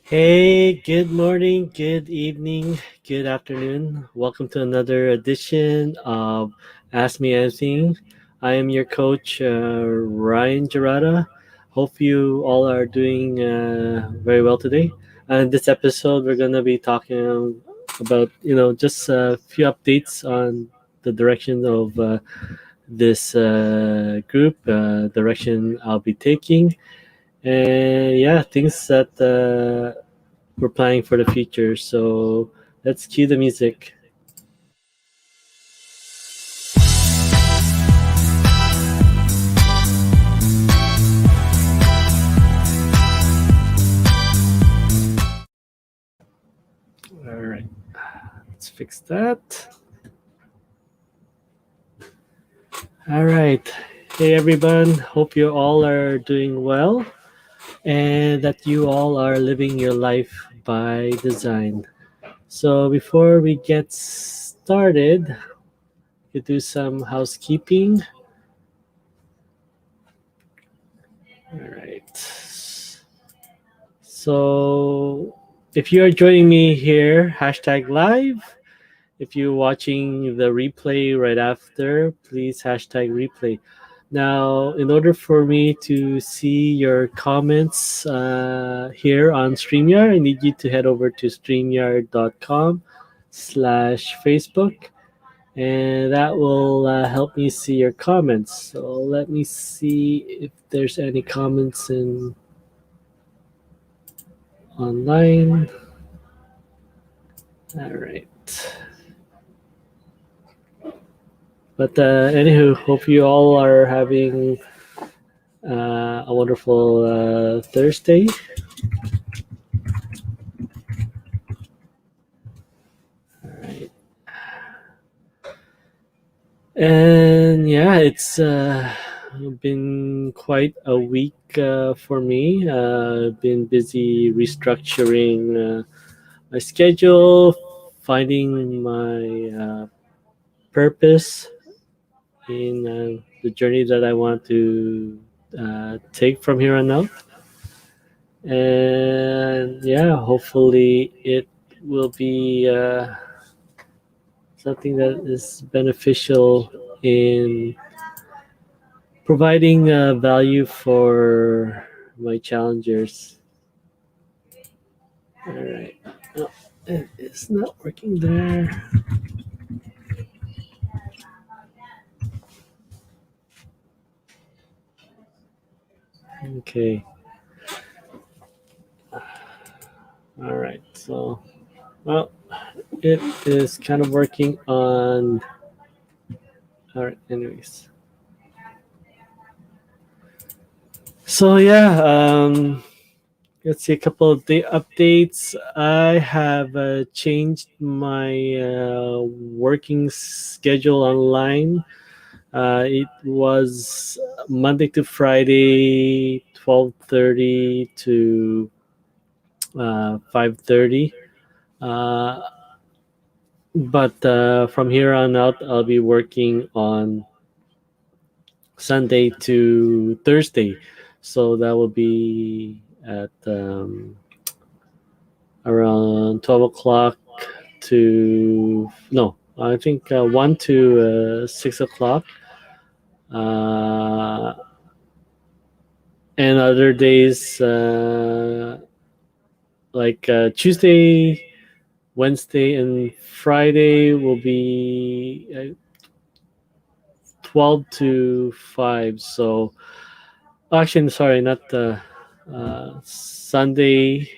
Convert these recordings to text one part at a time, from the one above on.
Hey, good morning, good evening, good afternoon. Welcome to another edition of Ask Me Anything. I am your coach, Ryan Jarata. Hope you all are doing very well today. In this episode, we're going to be talking about, just a few updates on the direction of this group, direction I'll be taking. And yeah, things that we're planning for the future. So let's cue the music. All right, let's fix that. All right. Hey everyone, hope you all are doing well and that you all are living your life by design. So before we get started, we do some housekeeping. All right. So if you are joining me here, hashtag live. If you're watching the replay right after, please hashtag replay. Now, in order for me to see your comments here on StreamYard, I need you to head over to streamyard.com/Facebook, and that will help me see your comments. So let me see if there's any comments in online. All right. But anywho, hope you all are having a wonderful Thursday. All right. And yeah, it's been quite a week for me. Been busy restructuring my schedule, finding my purpose in the journey that I want to take from here on out. And yeah, hopefully it will be something that is beneficial in providing value for my challengers. All right. Oh, it's not working there. Okay. All right. So, well, it is kind of working on. All right. Anyways. So yeah. Let's see a couple of day updates. I have changed my working schedule online. It was Monday to Friday, 12:30 to 5:30. Uh, but from here on out, I'll be working on Sunday to Thursday. So that will be at around 12 o'clock to, no, I think 1 to 6 o'clock. Uh, and other days, like Tuesday, Wednesday, and Friday will be 12 to 5. So, actually, sorry, not Sunday,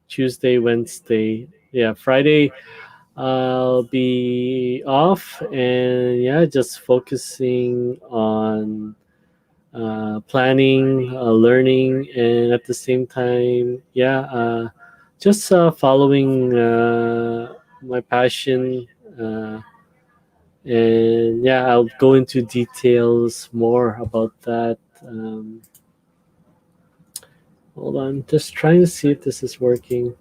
Tuesday, Wednesday. Yeah, Friday I'll be off and yeah, just focusing on planning, learning, and at the same time, yeah, just following my passion. Uh, and yeah, I'll go into details more about that. Hold on, just trying to see if this is working.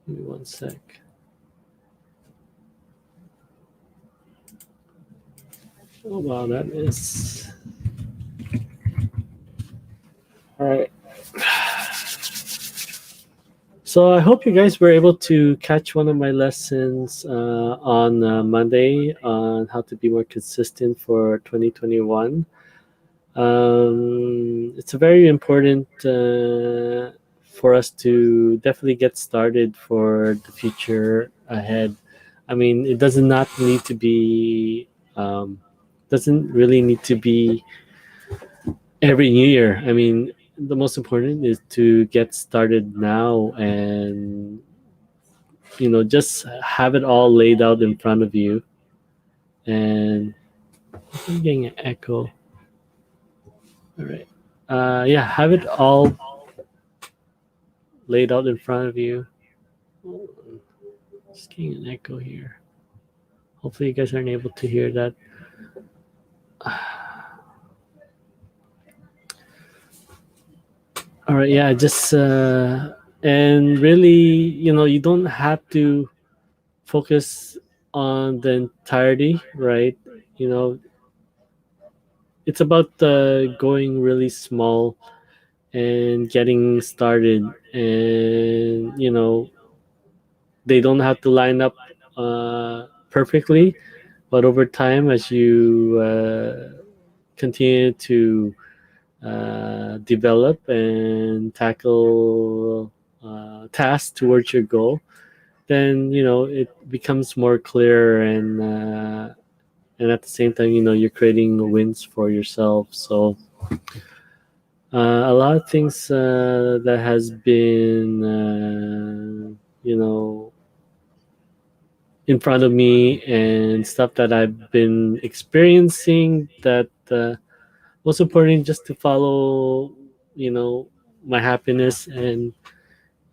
Give me one sec. Oh wow, that is all right. So I hope you guys were able to catch one of my lessons on Monday on how to be more consistent for 2021. It's a very important for us to definitely get started for the future ahead. I mean, it does not need to be doesn't really need to be every new year. I mean, the most important is to get started now and just have it all laid out in front of you. And I'm getting an echo. All right. Yeah, have it all laid out in front of you. Just getting an echo here. Hopefully, you guys aren't able to hear that. All right. Yeah, just and really, you don't have to focus on the entirety, right? You know, it's about going really small and getting started, and they don't have to line up perfectly, but over time, as you continue to develop and tackle tasks towards your goal, then it becomes more clear, and at the same time, you're creating wins for yourself. So a lot of things that has been in front of me, and stuff that I've been experiencing, that most important just to follow my happiness, and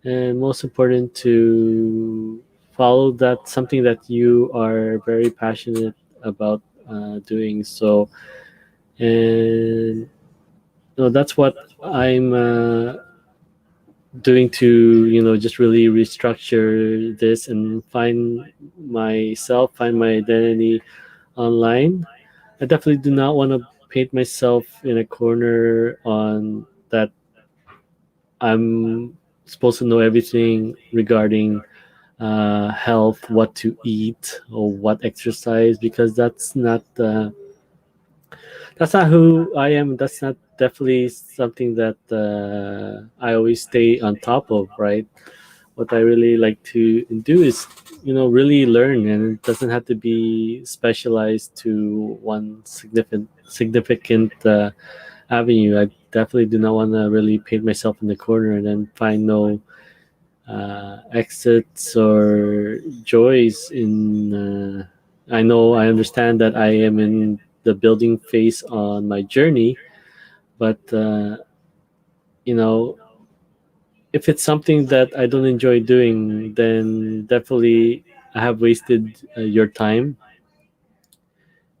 most important to follow that something that you are very passionate about doing. So, and that's what I'm doing to just really restructure this and find myself, find my identity online. I definitely do not want to paint myself in a corner on that I'm supposed to know everything regarding health, what to eat, or what exercise, because that's not who I am. That's not definitely something that I always stay on top of, right? What I really like to do is really learn, and it doesn't have to be specialized to one significant avenue. I definitely do not want to really paint myself in the corner and then find no exits or joys in I understand that I am in the building phase on my journey, but you know if it's something that I don't enjoy doing, then definitely I have wasted your time,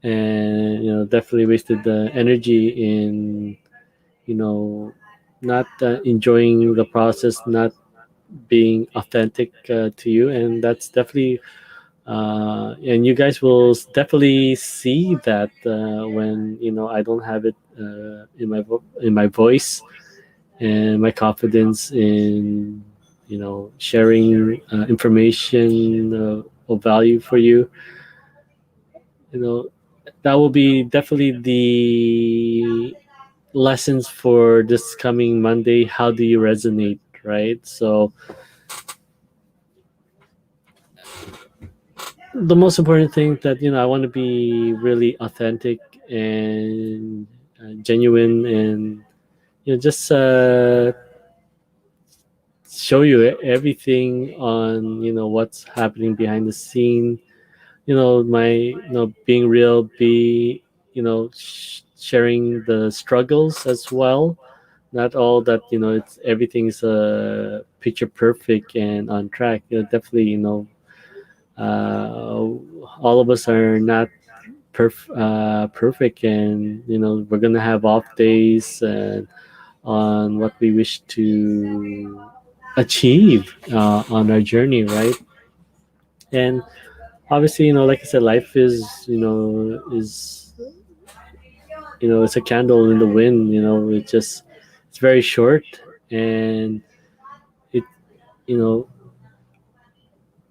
and definitely wasted the energy in you know not enjoying the process, not being authentic to you. And that's definitely and you guys will definitely see that when I don't have it in my voice, and my confidence in sharing information of value for you. you know that will be definitely the lessons for this coming Monday. How do you resonate, right? So the most important thing that I want to be really authentic and genuine, and just show you everything on what's happening behind the scene. My being real, be sharing the struggles as well. Not all that it's everything's picture perfect and on track. Definitely, all of us are not perfect, and we're gonna have off days on what we wish to achieve on our journey, right? And obviously, like I said, life is it's a candle in the wind. It's very short, And it, you know,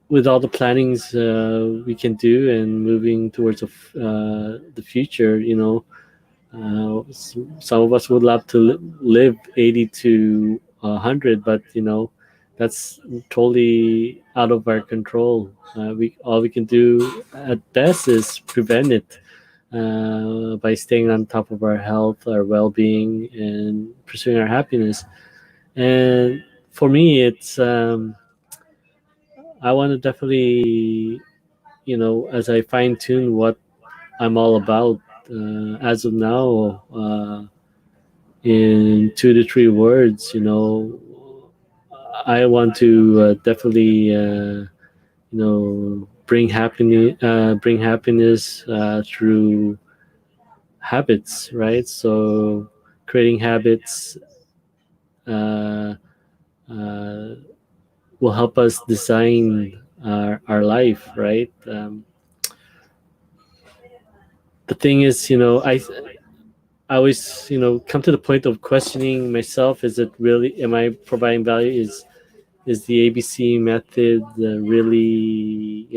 with all the plannings we can do and moving towards the future, some of us would love to live 80 to 100, but that's totally out of our control. We All we can do at best is prevent it by staying on top of our health, our well-being, and pursuing our happiness. And for me, it's I want to definitely, as I fine tune what I'm all about as of now, in 2 to 3 words, I want to definitely, bring happiness through habits, right? So creating habits uh, uh, will help us design our life, right? The thing is, I always, come to the point of questioning myself. Is it really? Am I providing value? Is the ABC method really,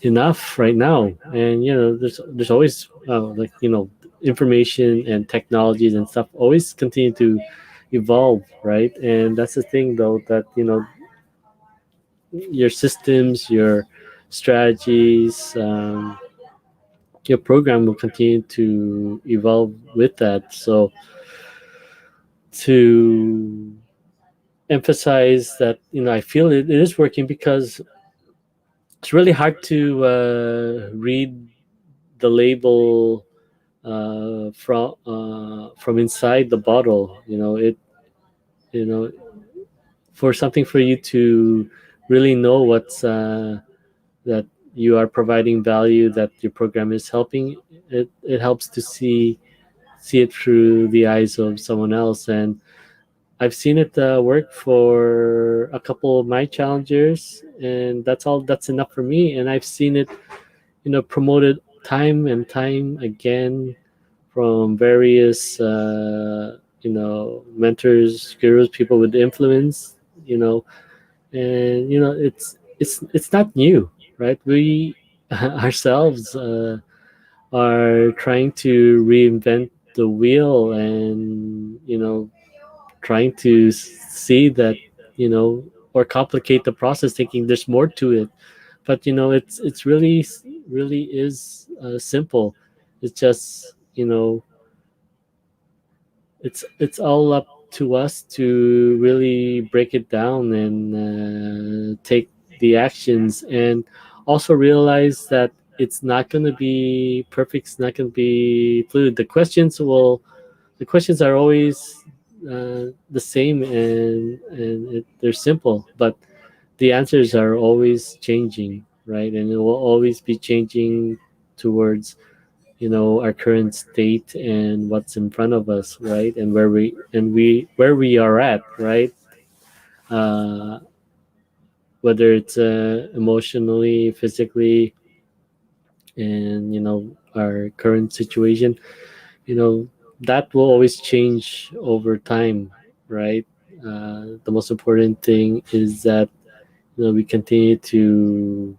enough right now? And there's always like information and technologies and stuff always continue to evolve, right? And that's the thing, though, that your systems, your strategies, your program will continue to evolve with that. So to emphasize that, I feel it is working because it's really hard to read the label from inside the bottle. You know for something for you to really know what's that you are providing value, that your program is helping. It helps to see it through the eyes of someone else. And I've seen it work for a couple of my challengers, and that's enough for me. And I've seen it, promoted time and time again from various, mentors, gurus, people with influence, you know, and it's not new, right? We ourselves are trying to reinvent the wheel, and trying to see that, or complicate the process, thinking there's more to it. But it's really is simple. It's just, it's all up to us to really break it down and take the actions, and also realize that it's not going to be perfect. It's not going to be fluid. The questions are always the same, and they're simple, but the answers are always changing, right? And it will always be changing towards, our current state and what's in front of us, right? And where we are at, right? uh, Whether it's emotionally, physically, and our current situation, that will always change over time, right? The most important thing is that we continue to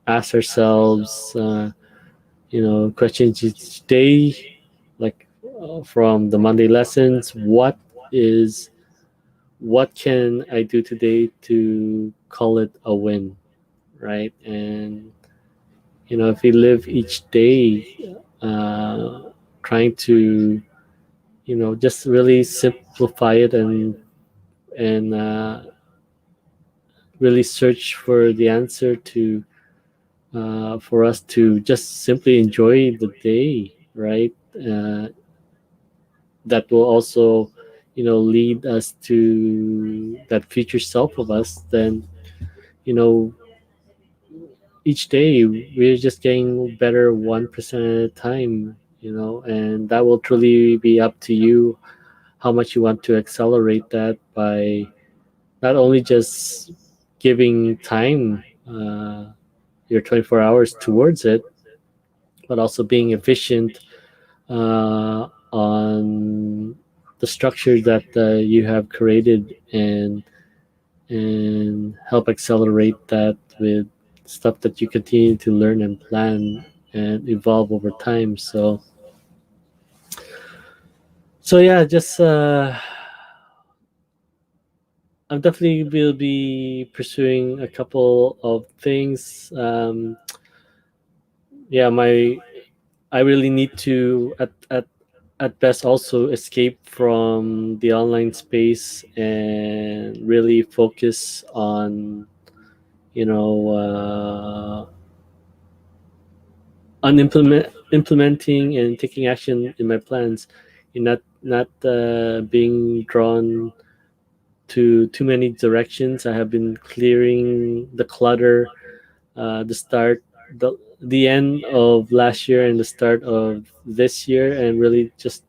ask ourselves questions each day, like from the Monday lessons. What can I do today to call it a win, right? And if we live each day trying to just really simplify it, and really search for the answer to for us to just simply enjoy the day, right? That will also lead us to that future self of us. Then you know each day we're just getting better 1% at a time, and that will truly be up to you how much you want to accelerate that by not only just giving time, your 24 hours towards it, but also being efficient on the structure that you have created, and help accelerate that with stuff that you continue to learn and plan and evolve over time. So yeah, just I'm definitely will be pursuing a couple of things. Yeah, my I really need to at best also escape from the online space and really focus on, you know, on implementing and taking action in my plans, and not being drawn to too many directions. I have been clearing the clutter, the end of last year and the start of this year, and really just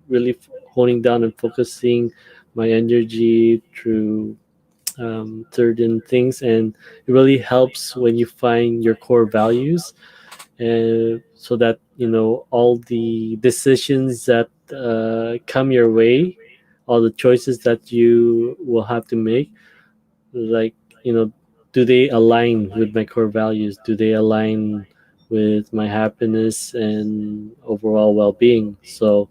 really honing down and focusing my energy through certain things. And it really helps when you find your core values, so that all the decisions that come your way, all the choices that you will have to make, like, do they align with my core values? Do they align with my happiness and overall well-being? So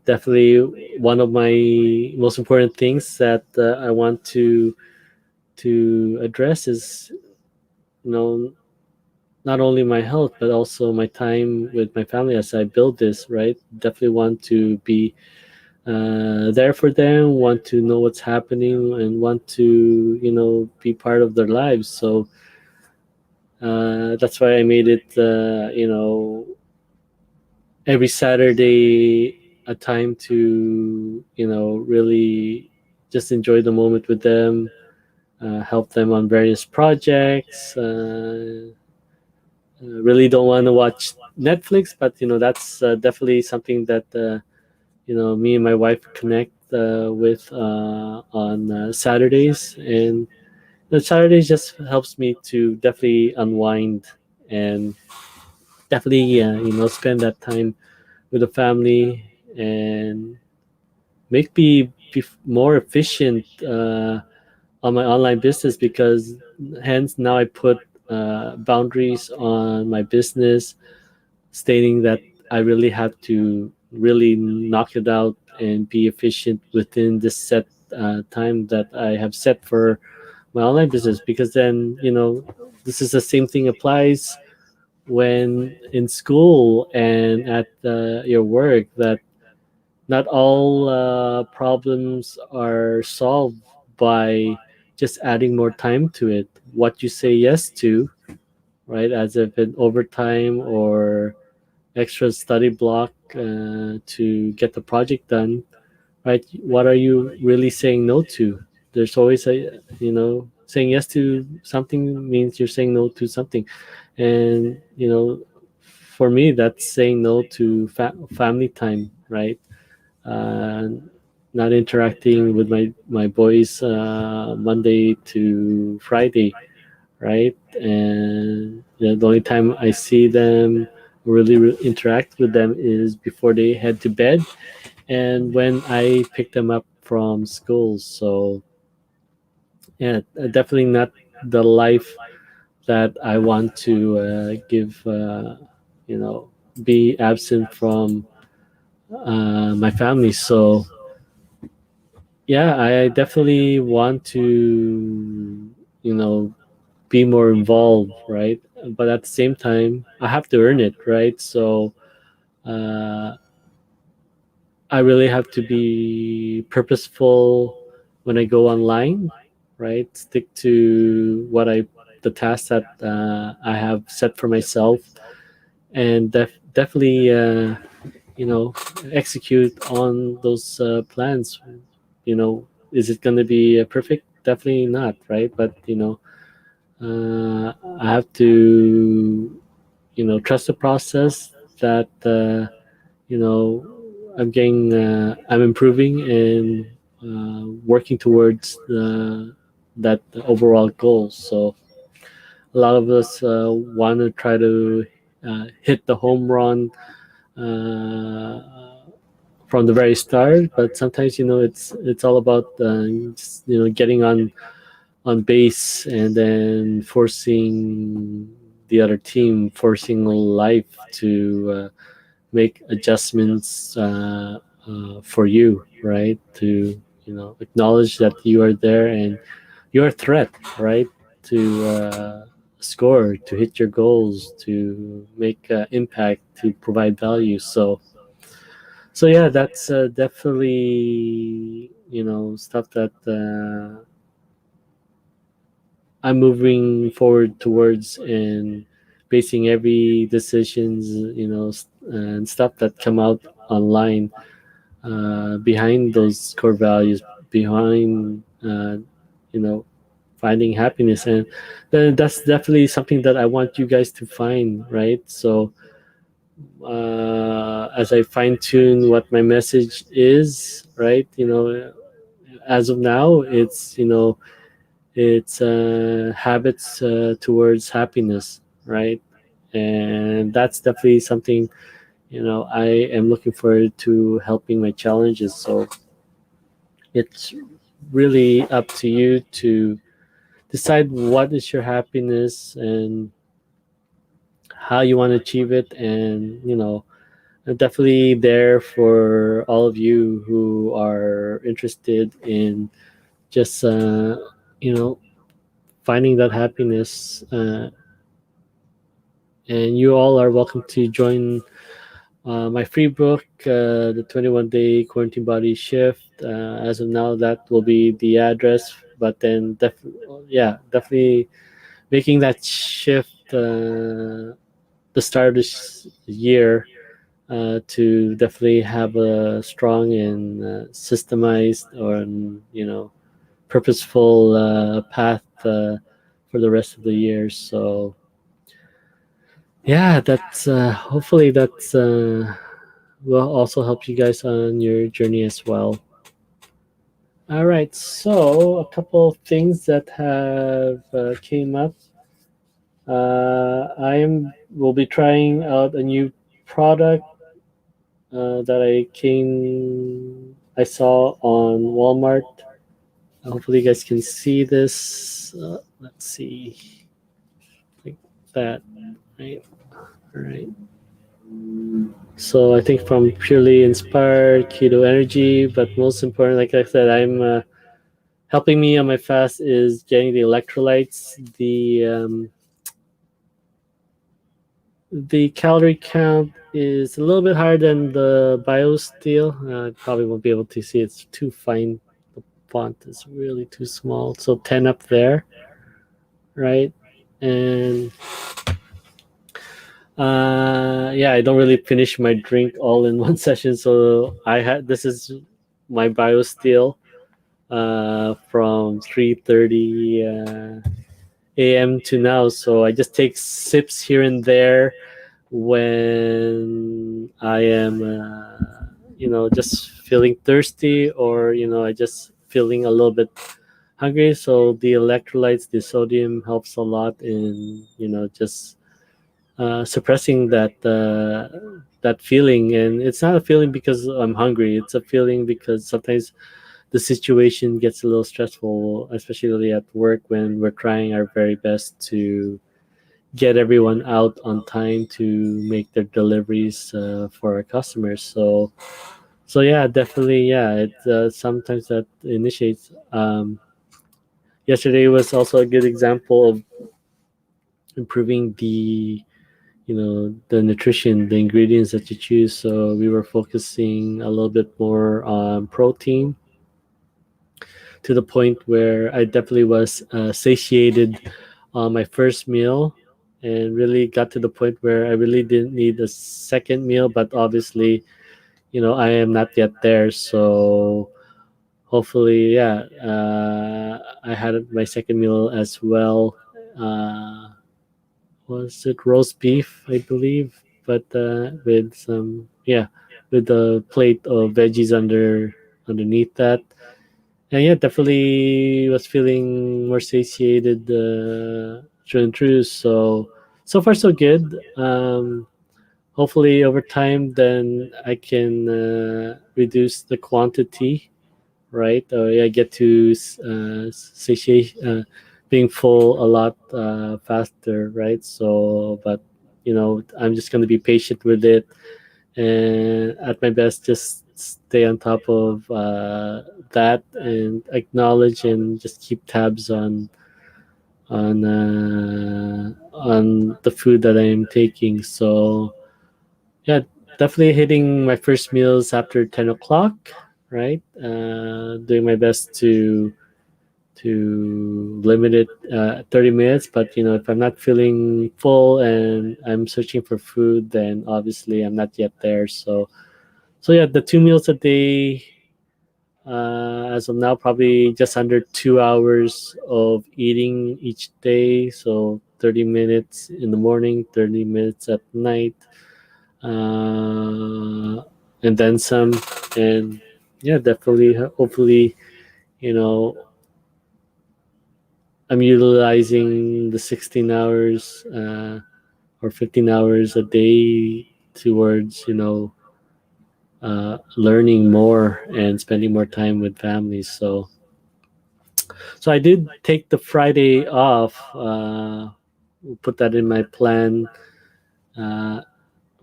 definitely one of my most important things that I want to address is, you know not only my health but also my time with my family as I build this, right? Definitely want to be there for them, want to know what's happening, and want to be part of their lives. So that's why I made it, every Saturday, a time to really just enjoy the moment with them, help them on various projects. Really don't want to watch Netflix, but that's definitely something that me and my wife connect with on Saturdays. And the Saturdays just helps me to definitely unwind and definitely spend that time with the family, and make me be more efficient on my online business, because hence now I put boundaries on my business, stating that I really have to really knock it out and be efficient within this set time that I have set for my online business. Because then, this is the same thing applies when in school and at your work, that not all problems are solved by just adding more time to it. What you say yes to, right, as if an overtime or extra study block to get the project done, right? What are you really saying no to? There's always saying yes to something means you're saying no to something. And for me, that's saying no to family time, right? uh, Not interacting with my boys Monday to Friday, right? And the only time I see them, really interact with them, is before they head to bed and when I pick them up from school. So yeah, definitely not the life that I want to give. You know, be absent from my family. So yeah, I definitely want to, be more involved, right? But at the same time, I have to earn it, right? So uh, I really have to be purposeful when I go online, right? Stick to the tasks that I have set for myself, and definitely, you know, execute on those plans. Is it going to be perfect? Definitely not, right? But I have to, trust the process, that you know I'm improving and working towards that overall goal. So a lot of us want to try to hit the home run uh, from the very start. But sometimes it's all about just, getting on base and then forcing the other team, forcing life to make adjustments for you, right? To acknowledge that you are there and you're a threat, right? To score, to hit your goals, to make impact, to provide value. So yeah, that's definitely stuff that I'm moving forward towards, and basing every decisions, and stuff that come out online behind those core values, behind you know finding happiness. And then that's definitely something that I want you guys to find, right? So as I fine tune what my message is, right, as of now, it's habits towards happiness, right? And that's definitely something I am looking forward to helping my challenges. So it's really up to you to decide what is your happiness and how you want to achieve it. And I'm definitely there for all of you who are interested in just you know finding that happiness, and you all are welcome to join my free book, the 21-day quarantine body shift. As of now, that will be the address, but then yeah, definitely making that shift, the start of this year, to definitely have a strong and systemized, or purposeful path for the rest of the year. So yeah, that's hopefully that's will also help you guys on your journey as well. All right, so a couple of things that have came up. I am will be trying out a new product that I saw on Walmart. Hopefully, you guys can see this. Let's see, like that, right? All right. So I think from purely inspired keto energy, but most important, like I said, I'm helping me on my fast is getting the electrolytes. The calorie count is a little bit higher than the BioSteel. I probably won't be able to see. It's too fine. The font is really too small. So 10 up there, right? And yeah, I don't really finish my drink all in one session. So I had this is my BioSteel from 3:30 a.m. to now. So I just take sips here and there when I am, just feeling thirsty, or I just feeling a little bit hungry. So the electrolytes, the sodium helps a lot in just suppressing that feeling. And it's not a feeling because I'm hungry. It's a feeling because sometimes the situation gets a little stressful, especially at work, when we're trying our very best to get everyone out on time to make their deliveries for our customers. So yeah, definitely, yeah. It sometimes that initiates. Yesterday was also a good example of improving the nutrition, the ingredients that you choose. So we were focusing a little bit more on protein, to the point where I definitely was satiated on my first meal, and really got to the point where I really didn't need a second meal. But obviously, I am not yet there. So hopefully, yeah, I had my second meal as well. Was it roast beef, I believe? But with some, yeah, with a plate of veggies underneath that. And yeah, definitely was feeling more satiated through and through. So far so good. hopefully over time, then I can reduce the quantity, right? I get to satiate, being full a lot faster, right? So, but I'm just going to be patient with it, and at my best, just stay on top of that and acknowledge and just keep tabs on the food that I'm taking. So yeah, definitely hitting my first meals after 10 o'clock, right? Doing my best to limit it 30 minutes, but if I'm not feeling full and I'm searching for food, then obviously I'm not yet there. So yeah, the 2 meals a day, as of now, probably just under 2 hours of eating each day. So 30 minutes in the morning, 30 minutes at night, uh, and then some. And yeah, definitely, hopefully, you know, I'm utilizing the 16 hours or 15 hours a day towards, learning more and spending more time with families. So I did take the Friday off. Put that in my plan uh,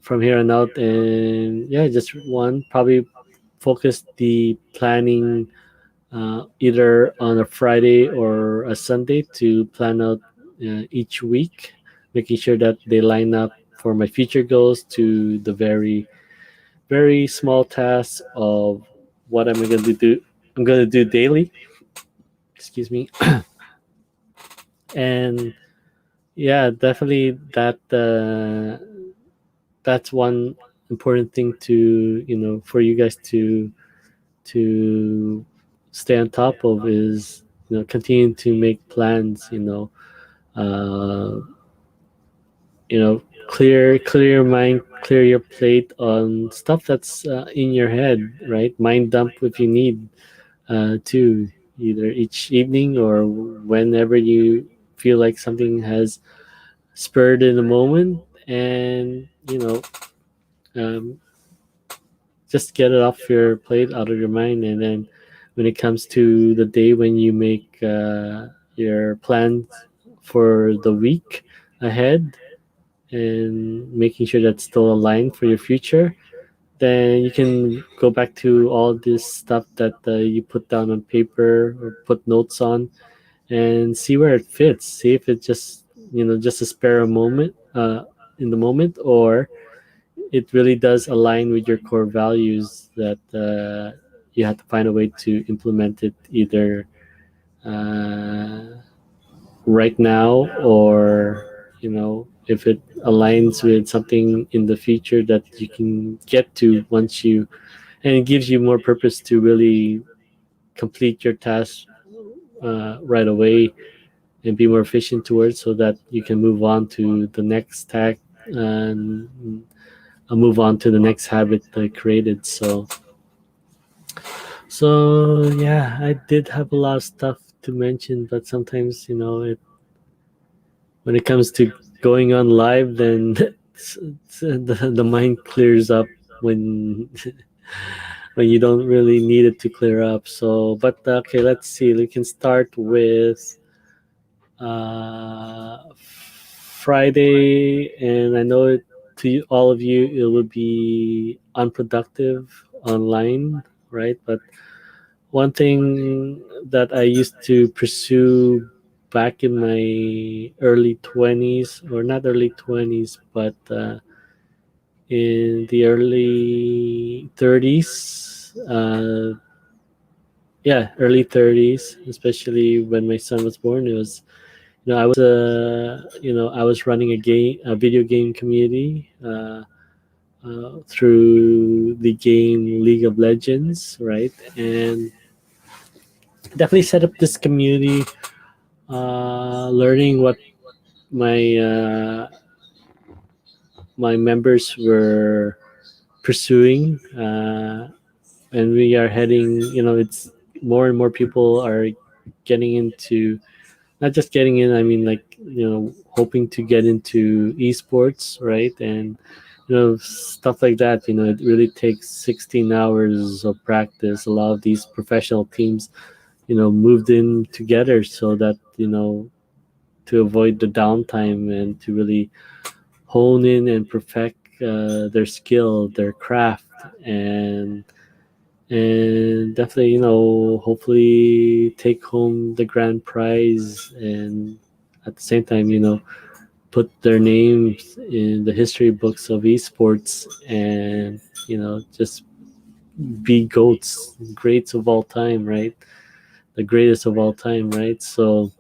from here on out, and yeah, just one probably focus the planning either on a Friday or a Sunday to plan out each week, making sure that they line up for my future goals to the very very small tasks of what I'm going to do. I'm going to do daily. Excuse me, and yeah, definitely that's one important thing to for you guys to stay on top of is continue to make plans. Uh, clear your mind, clear your plate on stuff that's in your head, right? Mind dump if you need to, either each evening or whenever you feel like something has spurred in a moment, and um, just get it off your plate, out of your mind, and then when it comes to the day when you make your plans for the week ahead and making sure that's still aligned for your future, then you can go back to all this stuff that you put down on paper or put notes on and see where it fits. See if it's just a spare moment in the moment, or it really does align with your core values that you have to find a way to implement it either uh, right now, or if it aligns with something in the future that you can get to once you, and it gives you more purpose to really complete your task right away and be more efficient towards, so that you can move on to the next tag and move on to the next habit I created. So yeah, I did have a lot of stuff to mention, but sometimes when it comes to going on live, then the mind clears up when when you don't really need it to clear up. So, but okay, let's see. We can start with Friday, and I know all of you it would be unproductive online, right? But one thing that I used to pursue back in my early 20s, or not early 20s, but in the early 30s, yeah, early 30s, especially when my son was born, it was I was running a video game community through the game League of Legends, right? And definitely set up this community, learning what my my members were pursuing, and we are heading. It's more and more people are getting into, not just getting in. I mean, like hoping to get into esports, right? And stuff like that. It really takes 16 hours of practice. A lot of these professional teams, moved in together so that, to avoid the downtime and to really hone in and perfect their skill, their craft, and definitely, hopefully take home the grand prize, and at the same time, put their names in the history books of esports, and just be goats, greats of all time, right? The greatest of all time, right? So,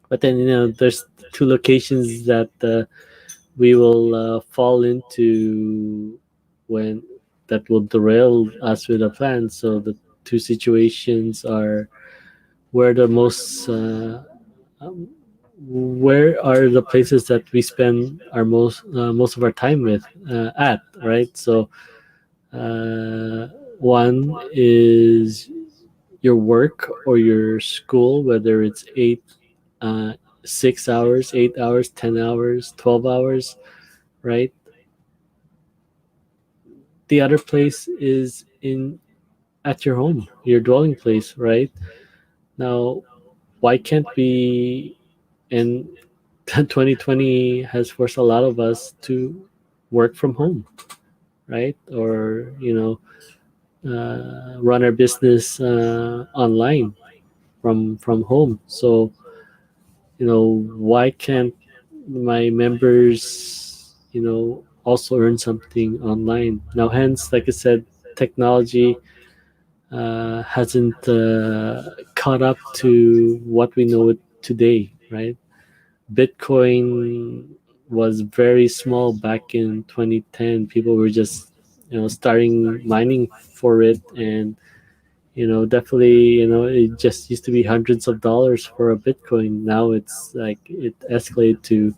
but then, there's two locations that we will fall into when that will derail us with a plan. So the two situations are where the um, where are the places that we spend our most of our time with at, right? So uh, one is your work or your school, whether it's uh, 6 hours, 8 hours, 10 hours, 12 hours, right? The other place is in at your home, your dwelling place, right? Now, why can't we? And 2020 has forced a lot of us to work from home, right? Or run our business online from home. So why can't my members also earn something online now? Hence, like I said, technology hasn't caught up to what we know it today, right? Bitcoin was very small back in 2010. People were just starting mining for it, and definitely, it just used to be hundreds of dollars for a Bitcoin. Now it's like it escalated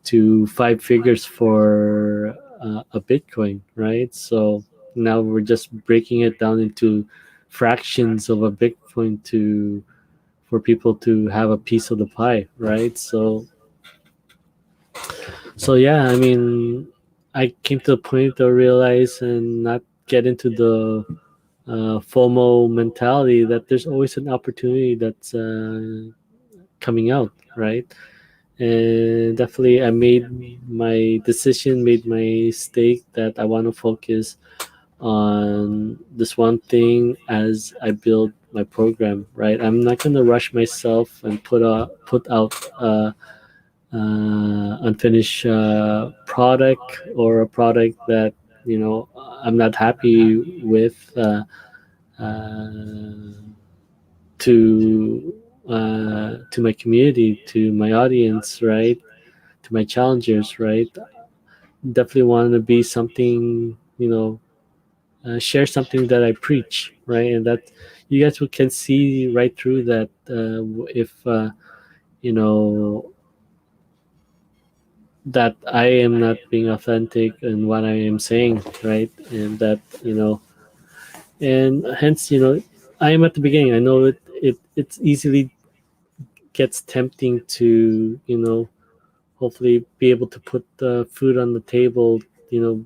to five figures for a Bitcoin, right? So now we're just breaking it down into fractions of a Bitcoin to for people to have a piece of the pie, right? So yeah, I mean, I came to the point to realize and not get into the FOMO mentality that there's always an opportunity that's coming out, right? And definitely, I made my decision, made my stake that I want to focus on this one thing as I build my program, right? I'm not gonna rush myself and put out unfinished product, or a product that I'm not happy with. Uh, to my community, to my audience, right? To my challengers, right? Definitely want to be something, share something that I preach, right? And that you guys can see right through that if you know that I am not being authentic in what I am saying, right? And that and hence I am at the beginning. I know it's easily gets tempting to hopefully be able to put the food on the table,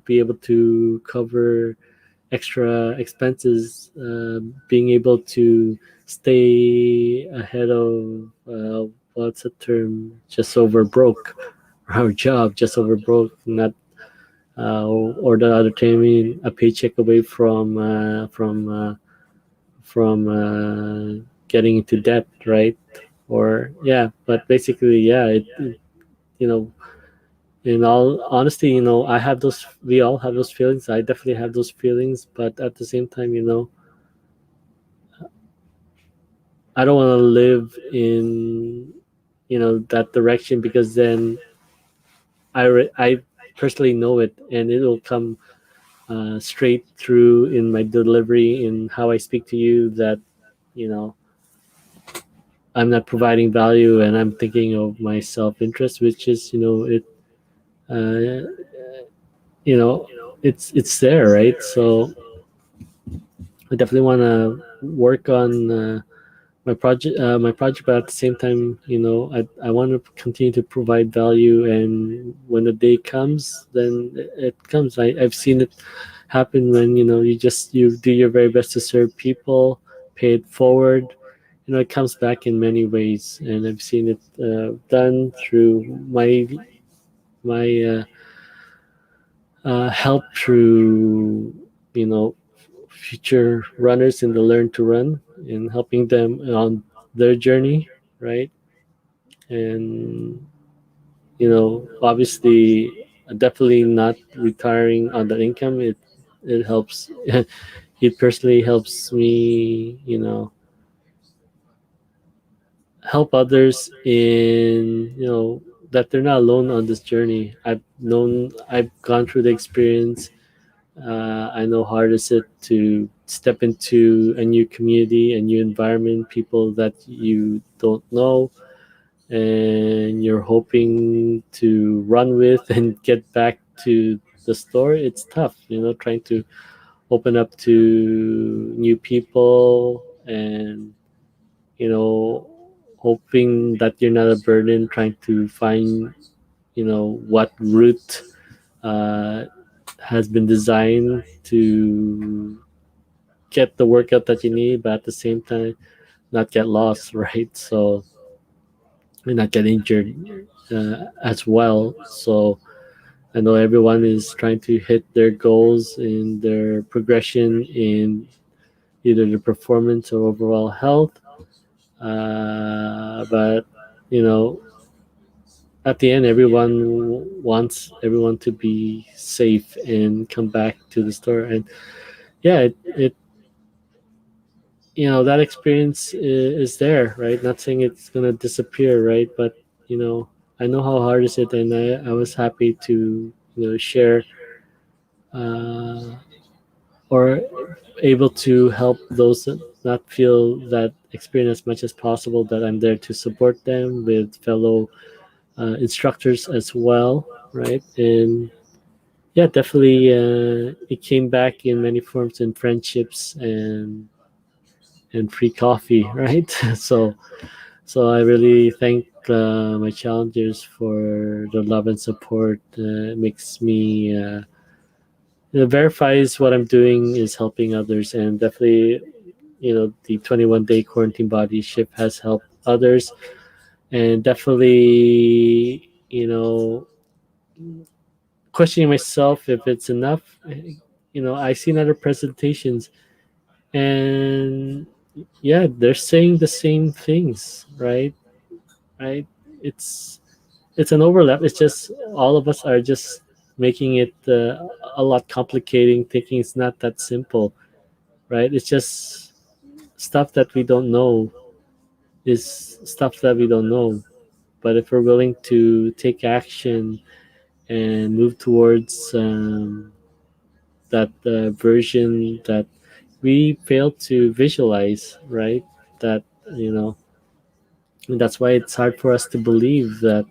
be able to cover extra expenses, being able to stay ahead of what's the term, just over broke, our job just over broke, not or the other term, I mean, a paycheck away from getting into debt, right? Or yeah, but basically, yeah, you know in all honesty, I have those, we all have those feelings. I definitely have those feelings, but at the same time, I don't want to live in that direction, because then I personally know it, and it'll come straight through in my delivery, in how I speak to you, that you know I'm not providing value, and I'm thinking of my self-interest, which is uh, you know it's there, right? So I definitely want to work on my project, but at the same time, I want to continue to provide value, and when the day comes, then it comes. I've seen it happen when you do your very best to serve people, pay it forward. It comes back in many ways, and I've seen it done through my help through you know future runners in the learn to run, and helping them on their journey, right? And obviously, definitely not retiring on that income. It helps. It personally helps me, help others in that they're not alone on this journey. I've gone through the experience. I know how hard is it to step into a new community, a new environment, people that you don't know, and you're hoping to run with and get back to the store. It's tough, trying to open up to new people, and you know hoping that you're not a burden, trying to find what route uh, has been designed to get the workout that you need, but at the same time not get lost, right? So, and not get injured as well. So I know everyone is trying to hit their goals in their progression in either the performance or overall health. But you know, at the end, everyone wants everyone to be safe and come back to the store. And yeah, it that experience is there, right? Not saying it's gonna disappear, right? But I know how hard is it, and I was happy to share uh, or able to help those that not feel that experience as much as possible. That I'm there to support them with fellow instructors as well, right? And yeah, definitely, it came back in many forms, in friendships and free coffee, right? So I really thank my challengers for the love and support. It makes me it verifies what I'm doing is helping others, and definitely, the 21-day quarantine body shift has helped others, and definitely, questioning myself if it's enough. I seen other presentations, and yeah, they're saying the same things, right? Right? It's it's an overlap. It's just all of us are just making it a lot complicating, thinking it's not that simple, right? It's just stuff that we don't know is stuff that we don't know. But if we're willing to take action and move towards that version that we fail to visualize, right? That you know, and that's why it's hard for us to believe that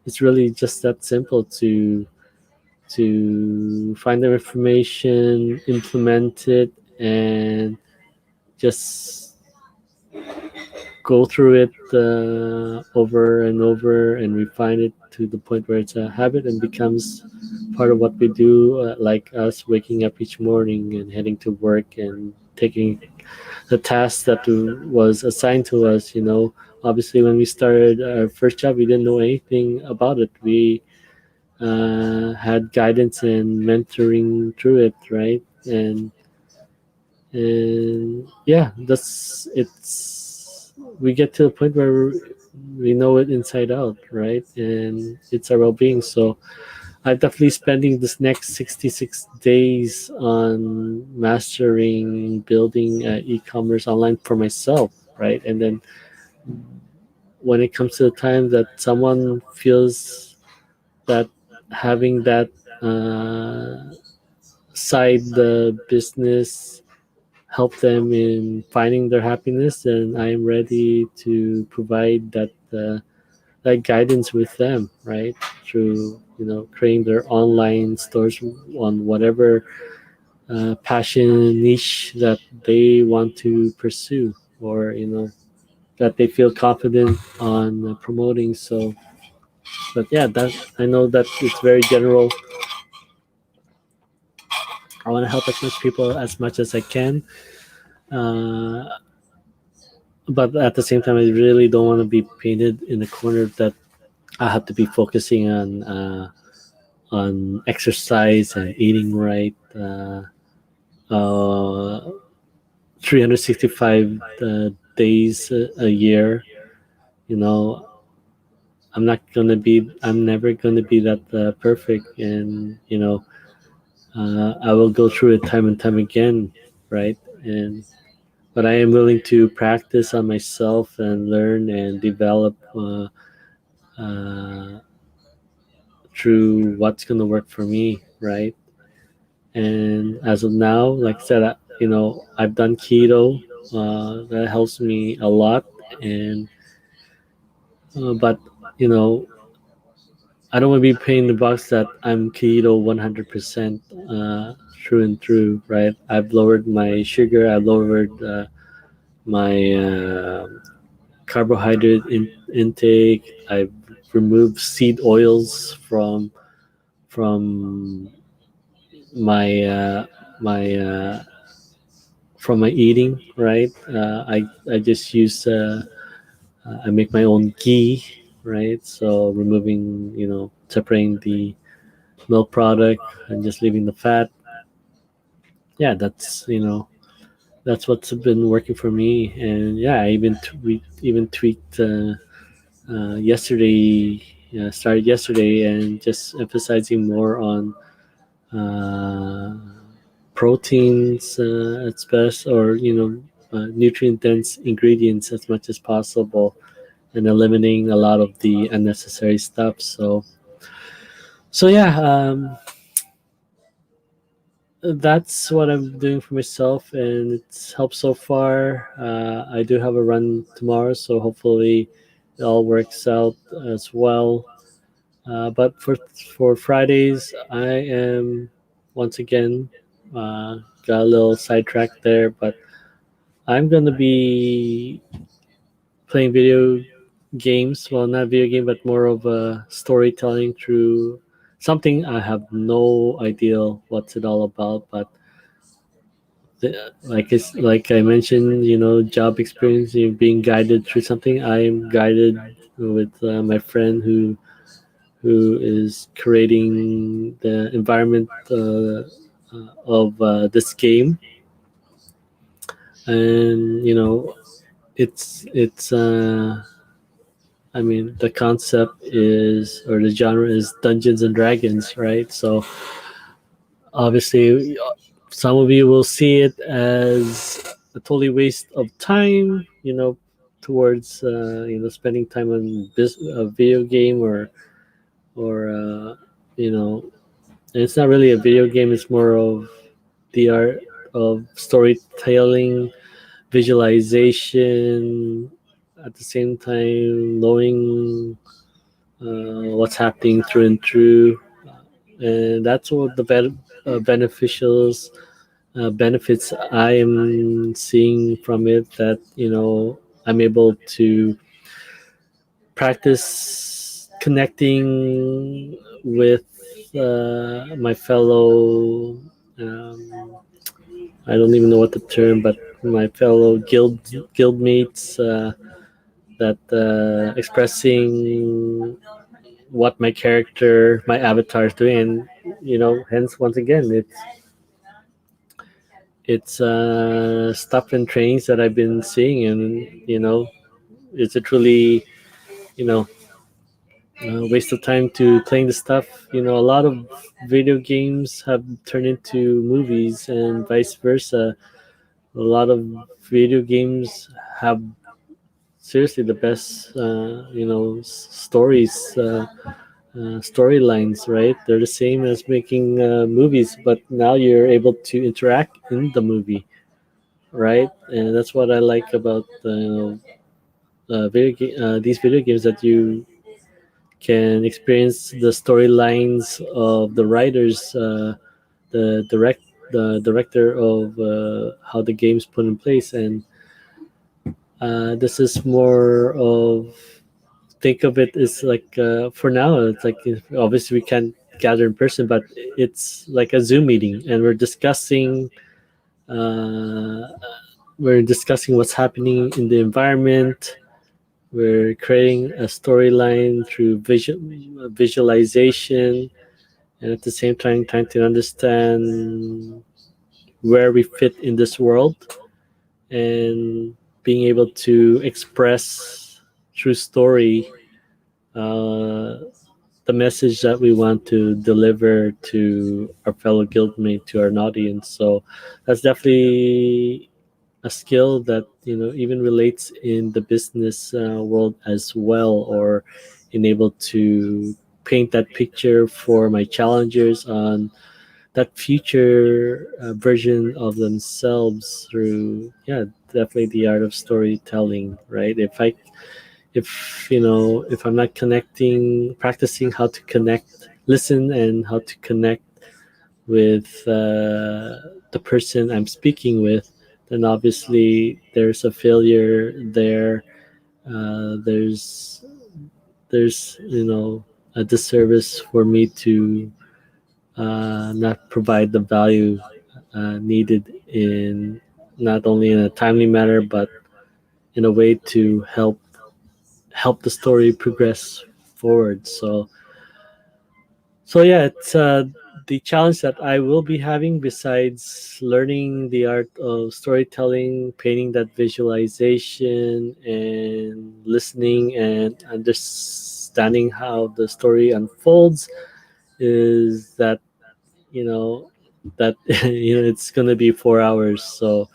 it's really just that simple to find the information, implement it, and just go through it over and over and refine it to the point where it's a habit and becomes part of what we do, like us waking up each morning and heading to work and taking the task that was assigned to us. Obviously, when we started our first job, we didn't know anything about it. We had guidance and mentoring through it, right? And yeah, that's it's we get to a point where we know it inside out, right? And it's our well-being. So I'm definitely spending this next 66 days on mastering building e-commerce online for myself, right? And then when it comes to the time that someone feels that having that side business help them in finding their happiness, and I'm ready to provide that guidance with them, right? Through creating their online stores on whatever passion niche that they want to pursue, or that they feel confident on promoting. So, but yeah, that I know that it's very general. I want to help as much people as much as I can, uh, but at the same time, I really don't want to be painted in the corner that I have to be focusing on exercise and eating right. Uh, 365 days a year. You know, I'm never gonna be that perfect, and I will go through it time and time again, right? And but I am willing to practice on myself and learn and develop uh, through what's gonna work for me, right? And as of now, like I said, I've done keto. That helps me a lot, and but you know, I don't want to be paying the box that I'm keto 100% through and through, right? I've lowered my sugar, I've lowered my carbohydrate intake. I've removed seed oils from my my from my eating, right? I just use I make my own ghee, right? So removing, separating the milk product and just leaving the fat. Yeah, that's what's been working for me. And yeah, we even tweaked yesterday. Started yesterday and just emphasizing more on uh, proteins at best, or nutrient dense ingredients as much as possible, and eliminating a lot of the unnecessary stuff. So yeah, that's what I'm doing for myself, and it's helped so far. I do have a run tomorrow, so hopefully it all works out as well. But for Fridays, I am once again got a little sidetracked there, but I'm gonna be playing video games. Well, not video game, but more of a storytelling through something I have no idea what's it all about, but like I mentioned, job experience, being guided through something. I am guided with my friend who is creating the environment of this game, and it's I mean, the concept is, or the genre is Dungeons and Dragons, right? So obviously, some of you will see it as a totally waste of time, towards spending time on a video game, or you know, and it's not really a video game. It's more of the art of storytelling, visualization, at the same time knowing what's happening through and through, and that's what the beneficials benefits I am seeing from it. That I'm able to practice connecting with my fellow. Um, I don't even know what the term, but my fellow guild mates, that expressing what my character, my avatar is doing, and hence once again, it's stuff and trainings that I've been seeing, and is it really you know waste of time to playing the stuff. A lot of video games have turned into movies, and vice versa. A lot of video games have seriously the best stories, storylines, right? They're the same as making movies, but now you're able to interact in the movie, right? And that's what I like about these video games, that you can experience the storylines of the writers, the director of how the game's put in place. And This is more of, think of it as like, for now it's like, obviously we can't gather in person, but it's like a Zoom meeting, and uh, we're discussing what's happening in the environment. We're creating a storyline through visualization, and at the same time trying to understand where we fit in this world, and being able to express through story, uh, the message that we want to deliver to our fellow guildmate, to our audience. So that's definitely a skill that, even relates in the business world as well, or enable to paint that picture for my challengers on that future version of themselves through, yeah, definitely the art of storytelling, right? If I'm not connecting, practicing how to connect, listen, and how to connect with the person I'm speaking with, then obviously there's a failure there. There's a disservice for me to not provide the value needed, in not only in a timely manner, but in a way to help the story progress forward. So yeah, it's the challenge that I will be having, besides learning the art of storytelling, painting that visualization, and listening and understanding how the story unfolds, is that, you know that it's gonna be 4 hours. So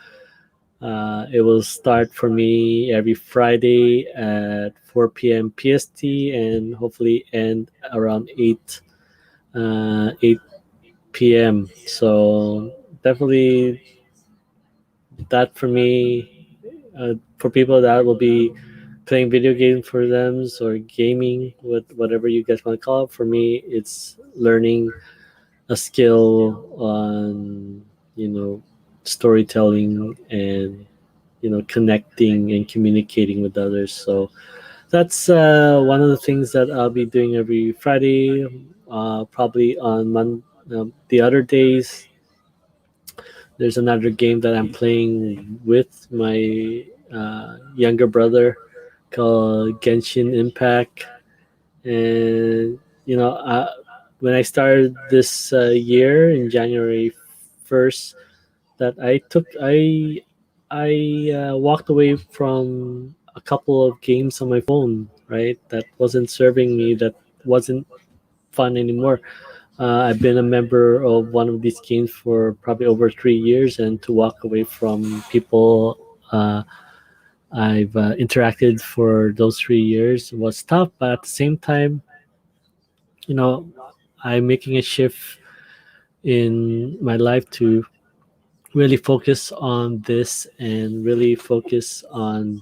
it will start for me every Friday at 4 p.m. PST, and hopefully end around 8 p.m. So definitely that for me, for people that will be playing video games for them, or gaming, whatever you guys want to call it. For me, it's learning a skill on, storytelling, and connecting and communicating with others. So that's one of the things that I'll be doing every Friday. Probably on the other days, there's another game that I'm playing with my younger brother, called Genshin Impact. And when I started this year in January 1st, that I walked away from a couple of games on my phone, right? That wasn't serving me. That wasn't fun anymore. I've been a member of one of these games for probably over 3 years, and to walk away from people I've interacted for those 3 years was tough. But at the same time, you know, I'm making a shift in my life to really focus on this, and really focus on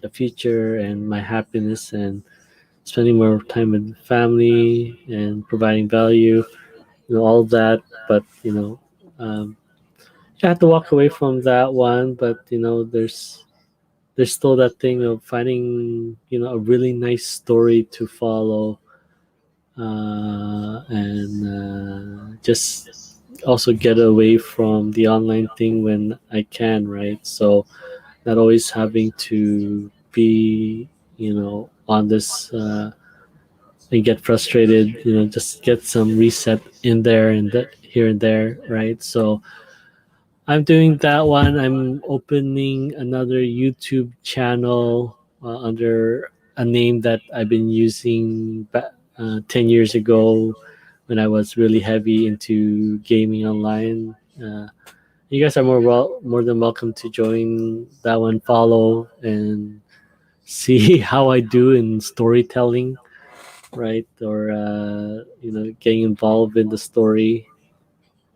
the future and my happiness, and spending more time with family and providing value, all of that. But you have to walk away from that one. But there's still that thing of finding a really nice story to follow, and just also get away from the online thing when I can, right? So not always having to be on this, and get frustrated, just get some reset in there and here and there, right? So I'm doing that one. I'm opening another YouTube channel under a name that I've been using 10 years ago, when I was really heavy into gaming online. You guys are more than welcome to join that one, follow, and see how I do in storytelling, right? Or getting involved in the story,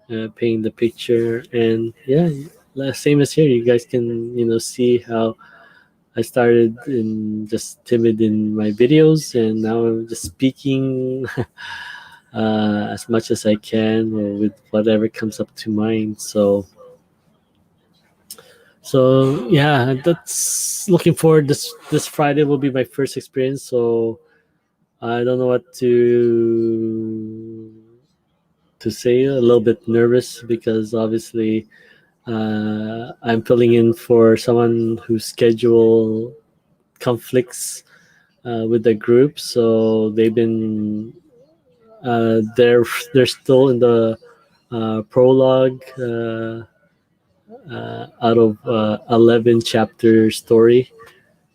painting the picture. And yeah, same as here, you guys can see how I started in just timid in my videos, and now I'm just speaking as much as I can, or with whatever comes up to mind. So yeah, that's looking forward. This Friday will be my first experience, so I don't know what to say. A little bit nervous because obviously I'm filling in for someone whose schedule conflicts with the group. So they've been they're still in the prologue out of 11 chapter story,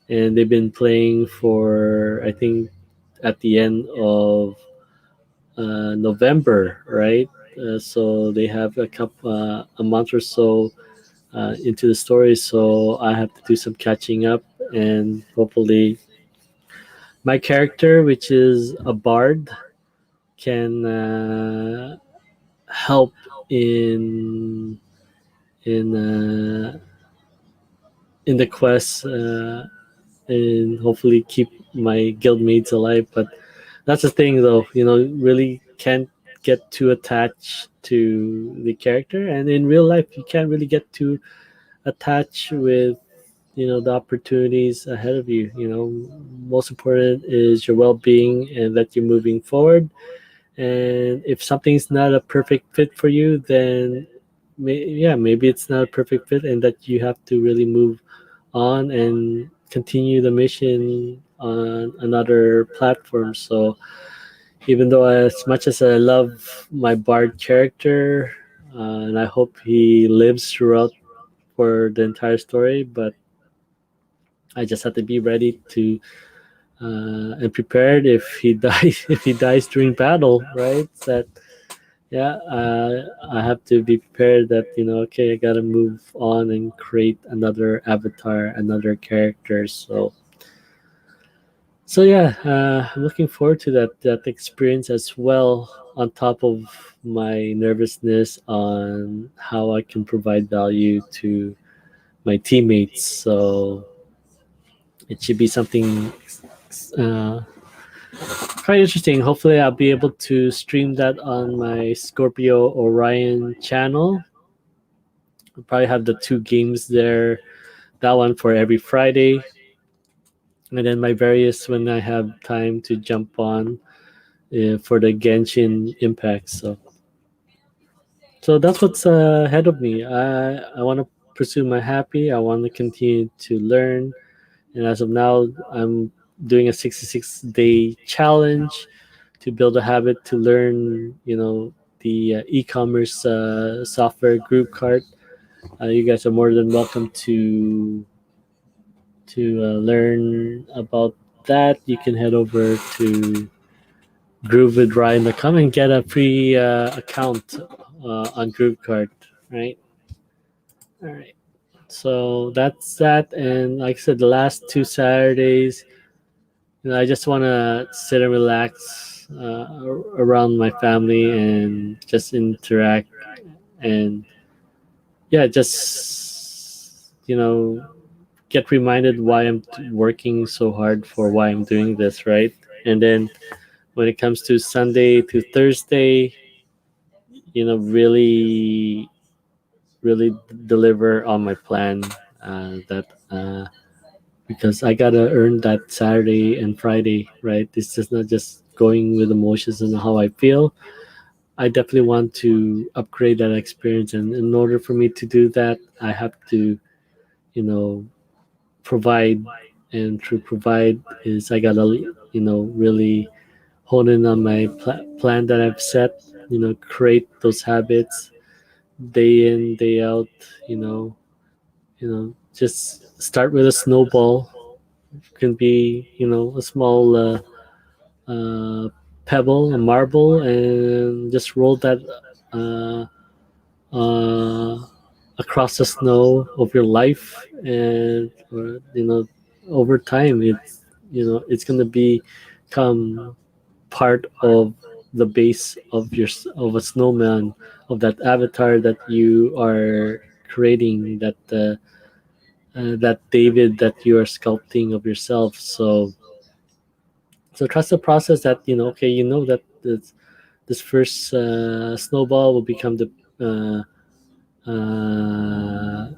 and they've been playing for I think at the end of November, right? So they have a month or so into the story, so I have to do some catching up, and hopefully my character, which is a bard, can help in in uh, in the quest and hopefully keep my guildmates alive. But that's the thing, though. Really can't get too attached to the character, and in real life, you can't really get too attached with the opportunities ahead of you. Most important is your well-being and that you're moving forward. And if something's not a perfect fit for you, then yeah, maybe it's not a perfect fit, and that you have to really move on and continue the mission on another platform. So even though as much as I love my bard character, and I hope he lives throughout for the entire story, but I just have to be ready to and prepared if he dies if he dies during battle, right? That yeah, I have to be prepared that okay, I gotta move on and create another avatar, another character. So yeah, I'm looking forward to that experience as well. On top of my nervousness on how I can provide value to my teammates, so it should be something uh, quite interesting. Hopefully, I'll be able to stream that on my Scorpio Orion channel. I'll probably have the two games there. That one for every Friday, and then my various when I have time to jump on for the Genshin Impact. So that's what's ahead of me. I want to pursue my happy. I want to continue to learn, and as of now, I'm doing a 66-day challenge to build a habit to learn. The e-commerce software group cart. You guys are more than welcome to learn about that. You can head over to groovewithryan.com and get a free account on GrooveCard, right? All right. So that's that. And like I said, the last two Saturdays, I just want to sit and relax around my family and just interact and yeah, just get reminded why I'm working so hard for why I'm doing this, right? And then when it comes to Sunday to Thursday, really deliver on my plan that because I gotta earn that Saturday and Friday, right? It's just not just going with emotions and how I feel. I definitely want to upgrade that experience, and in order for me to do that, I have to, you know, provide. And through provide is I gotta, really hone in on my plan that I've set. Create those habits day in day out. Just start with a snowball. It can be a small uh, pebble, a marble, and just roll that uh, uh, across the snow of your life, and over time it's gonna become part of the base of a snowman, of that avatar that you are creating, that David that you are sculpting of yourself. So trust the process, that okay, that this first snowball will become the uh,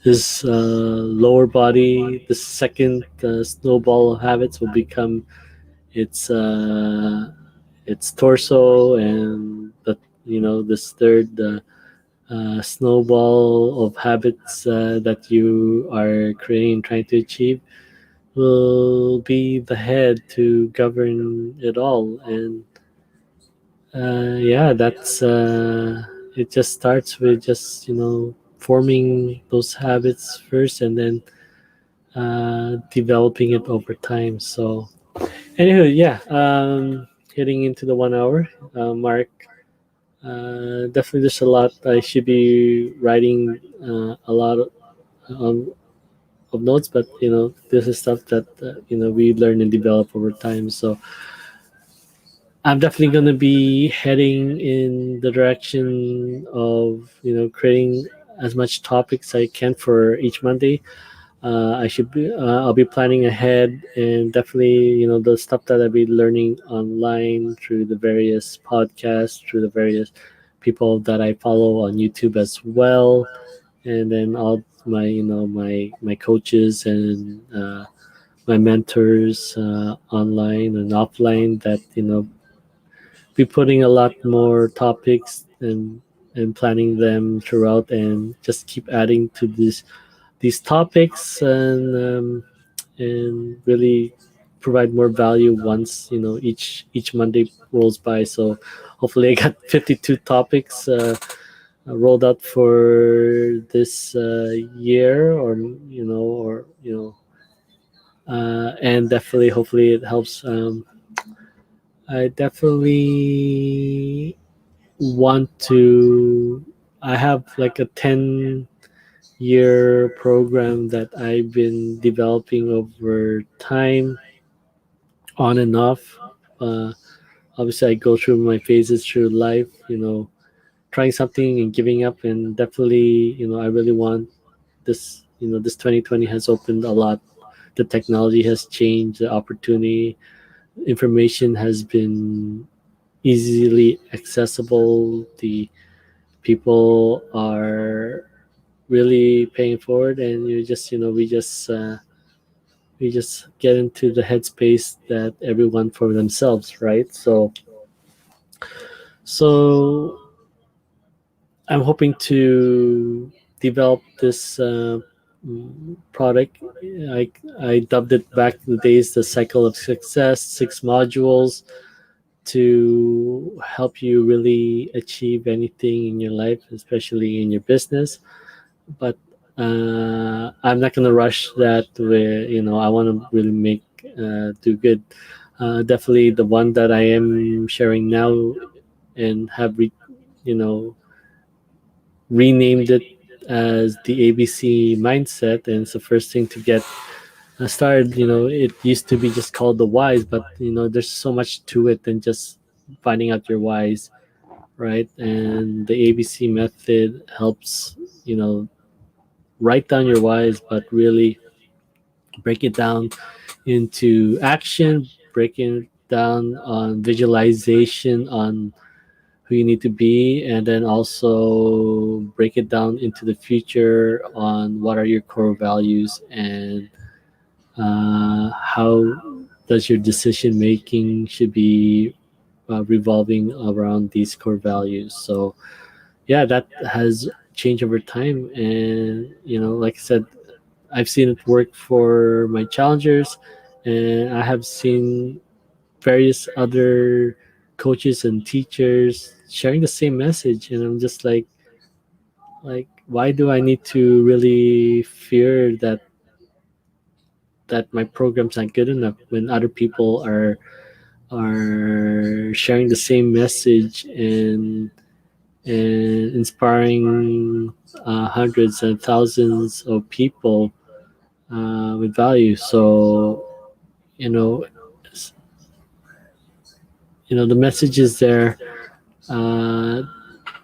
His lower body, the second snowball of habits, will become its its torso, and the this third snowball of habits that you are creating, trying to achieve, will be the head to govern it all. And yeah, that's it. Just starts with just forming those habits first, and then developing it over time. So anywho, yeah, hitting into the 1 hour mark. Definitely, there's a lot I should be writing, a lot of notes, but this is stuff that we learn and develop over time. So I'm definitely going to be heading in the direction of creating as much topics I can for each Monday. I'll be planning ahead, and definitely the stuff that I'll be learning online through the various podcasts, through the various people that I follow on YouTube as well, and then all my my coaches and my mentors online and offline, that be putting a lot more topics and planning them throughout, and just keep adding to these topics, and really provide more value once each Monday rolls by. So hopefully I got 52 topics rolled out for this year, or and definitely, hopefully it helps. I definitely want to. I have like a 10-year program that I've been developing over time, on and off. Uh, Obviously, I go through my phases through life, trying something and giving up, and definitely, I really want this. This 2020 has opened a lot. The technology has changed, the opportunity, information has been easily accessible. The people are really paying forward, and we just get into the headspace that everyone for themselves, right? So I'm hoping to develop this product. I dubbed it back in the days the cycle of success, 6 modules to help you really achieve anything in your life, especially in your business. But I'm not gonna rush that. Where I want to really make do good. Definitely, the one that I am sharing now and have you know renamed it as the ABC mindset, and it's the first thing to get started. It used to be just called the whys, but there's so much to it than just finding out your whys, right? And the ABC method helps write down your whys, but really break it down into action, breaking it down on visualization on who you need to be, and then also break it down into the future on what are your core values, and how does your decision making should be revolving around these core values. So yeah, that has changed over time, and like I said, I've seen it work for my challengers, and I have seen various other coaches and teachers sharing the same message, and I'm just like, why do I need to really fear that my program's not good enough when other people are sharing the same message, and inspiring hundreds and thousands of people with value. So you know the message is there. uh,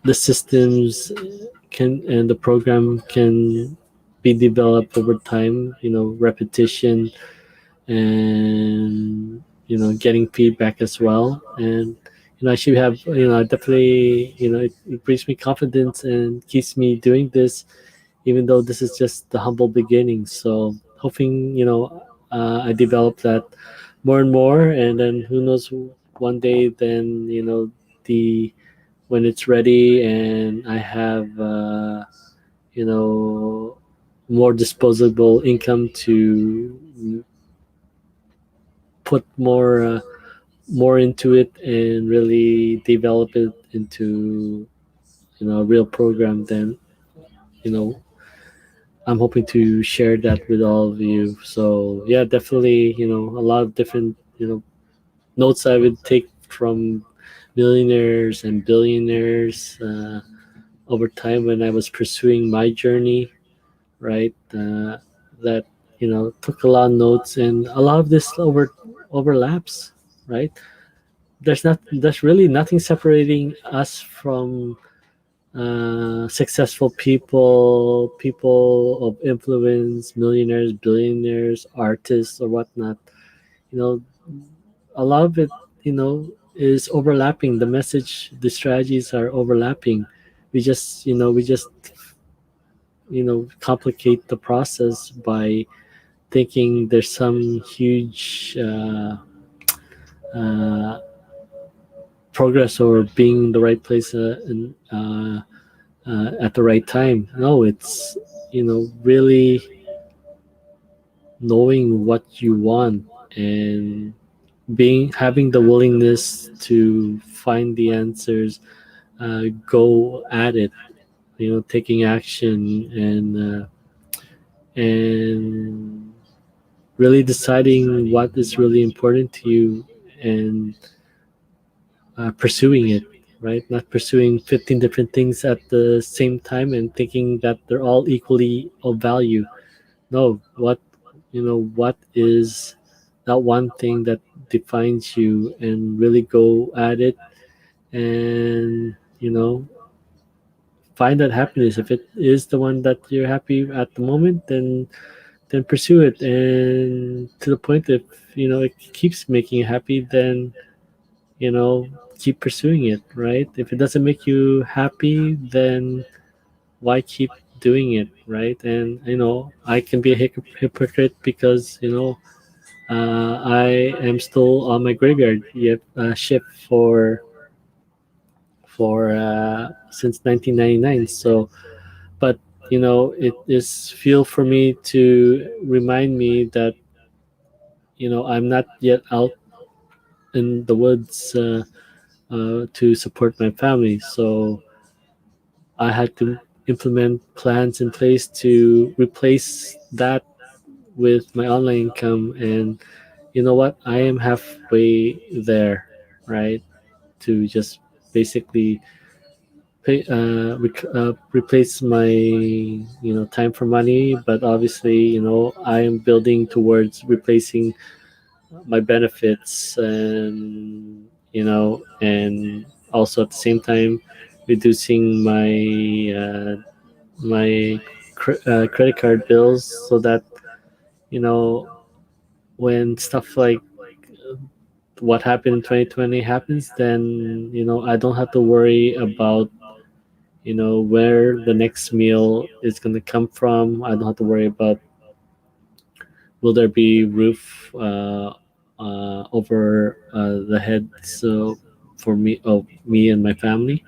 the systems can and the program can be developed over time, repetition, and getting feedback as well. And I should have, definitely, it brings me confidence and keeps me doing this even though this is just the humble beginning. So hoping, I develop that more and more, and then who knows, one day then, the when it's ready and I have, you know more disposable income to put more into it and really develop it into, a real program, then, you know I'm hoping to share that with all of you. So yeah, definitely, a lot of different, notes I would take from millionaires and billionaires, over time when I was pursuing my journey, right? That, took a lot of notes, and a lot of this overlaps, right? There's really nothing separating us from, successful people of influence, millionaires, billionaires, artists, or whatnot. You know, a lot of it, is overlapping. The message, the strategies are overlapping. We just complicate the process by thinking there's some huge, uh, progress or being in the right place, at the right time. No, it's, really knowing what you want, and being having the willingness to find the answers, go at it, taking action, and really deciding what is really important to you, and, pursuing it, right? Not pursuing 15 different things at the same time and thinking that they're all equally of value. No, what is that one thing that defines you, and really go at it, and, find that happiness. If it is the one that you're happy at the moment, then pursue it, and to the point, if, it keeps making you happy, then, keep pursuing it, right? If it doesn't make you happy, then why keep doing it, right? And, I can be a hypocrite because, I am still on my graveyard shift for since 1999. So, but, it is feel for me to remind me that, I'm not yet out in the woods, to support my family. So I had to implement plans in place to replace that with my online income. And you know what? I am halfway there, right? To just basically replace my, time for money. But obviously, I am building towards replacing my benefits, and also at the same time reducing my credit card bills, so that, you know when stuff like what happened in 2020 happens, then, I don't have to worry about, where the next meal is going to come from. I don't have to worry about, will there be roof, over, the head, so for me and my family.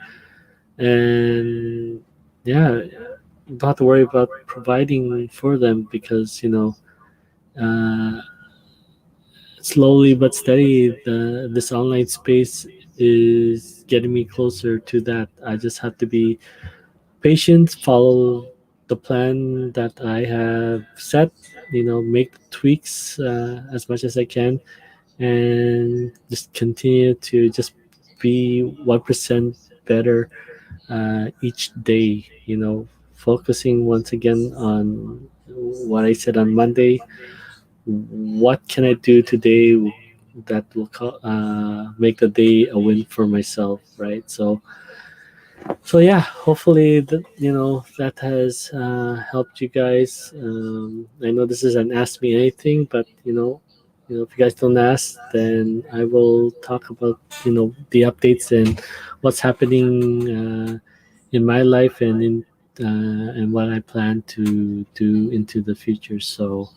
And yeah, don't have to worry about providing for them, because, uh, slowly but steady, this online space is getting me closer to that. I just have to be patient, follow the plan that I have set, make tweaks, as much as I can, and just continue to just be 1% better, each day, focusing once again on what I said on Monday. What can I do today that will make the day a win for myself, right? So yeah, hopefully that has, helped you guys. I know this is an ask me anything, but, if you guys don't ask, then I will talk about, the updates and what's happening, in my life and in and what I plan to do into the future. So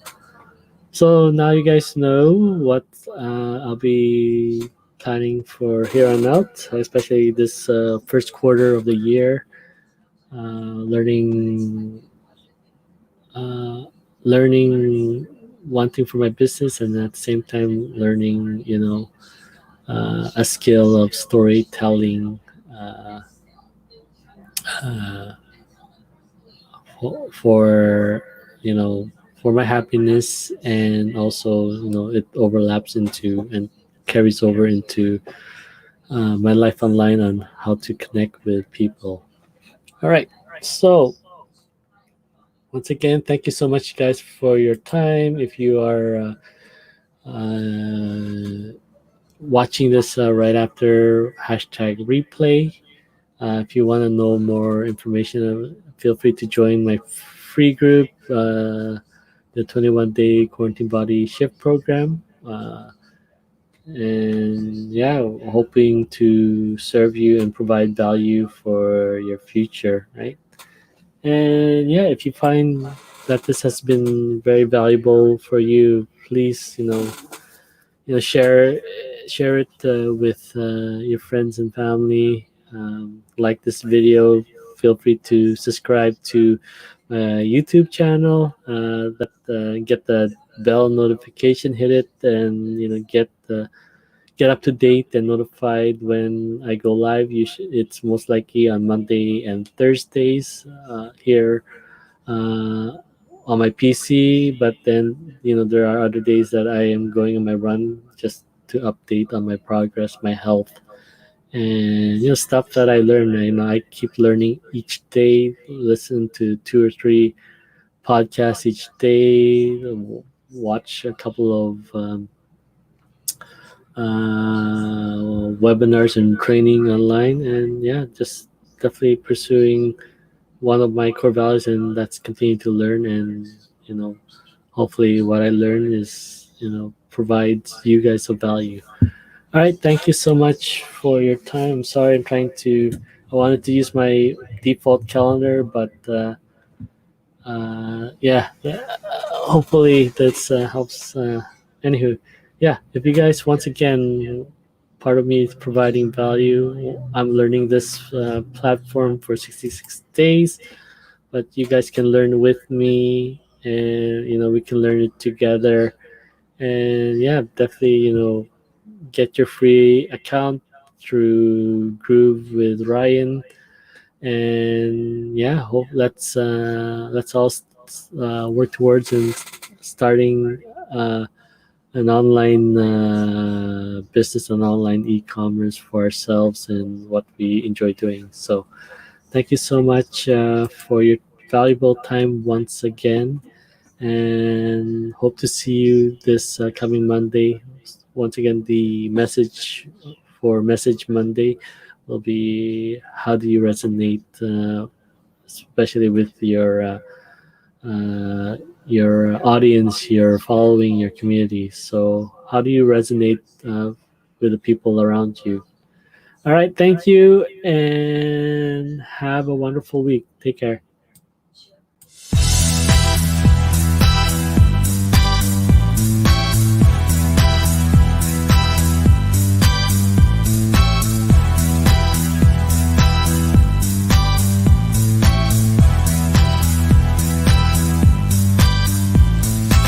now you guys know what I'll be planning for here on out, especially this first quarter of the year. Learning, uh, learning one thing for my business, and at the same time learning, a skill of storytelling. Uh, uh, for you know for my happiness, and also it overlaps into and carries over into my life online on how to connect with people. All right, so once again, thank you so much guys for your time. If you are watching this right after hashtag replay, if you want to know more information, feel free to join my free group, the 21-day quarantine body shift program. And yeah, hoping to serve you and provide value for your future, right? And yeah, if you find that this has been very valuable for you, please, share it with your friends and family. Like this video, feel free to subscribe to my YouTube channel. That get the bell notification, hit it, and get up to date and notified when I go live. It's most likely on Monday and Thursdays here on my PC. But then there are other days that I am going on my run just to update on my progress, my health, and stuff that I learn. I keep learning each day. Listen to 2 or 3 podcasts each day. Watch a couple of webinars and training online, and yeah, just definitely pursuing one of my core values, and that's continue to learn. And you know hopefully what I learn is provides you guys a value. All right, thank you so much for your time. I'm sorry, I wanted to use my default calendar, but yeah, hopefully this helps. Anywho, yeah, if you guys, once again, part of me is providing value. I'm learning this platform for 66 days, but you guys can learn with me, and we can learn it together. And yeah, definitely, get your free account through Groove with Ryan. And yeah, let's all work towards and starting an online business, an online e-commerce for ourselves and what we enjoy doing. So thank you so much for your valuable time once again, and hope to see you this coming Monday. Once again, the message for Message Monday will be, how do you resonate, especially with uh, your audience, your following, your community. So, how do you resonate with the people around you? All right, thank you, and have a wonderful week. Take care.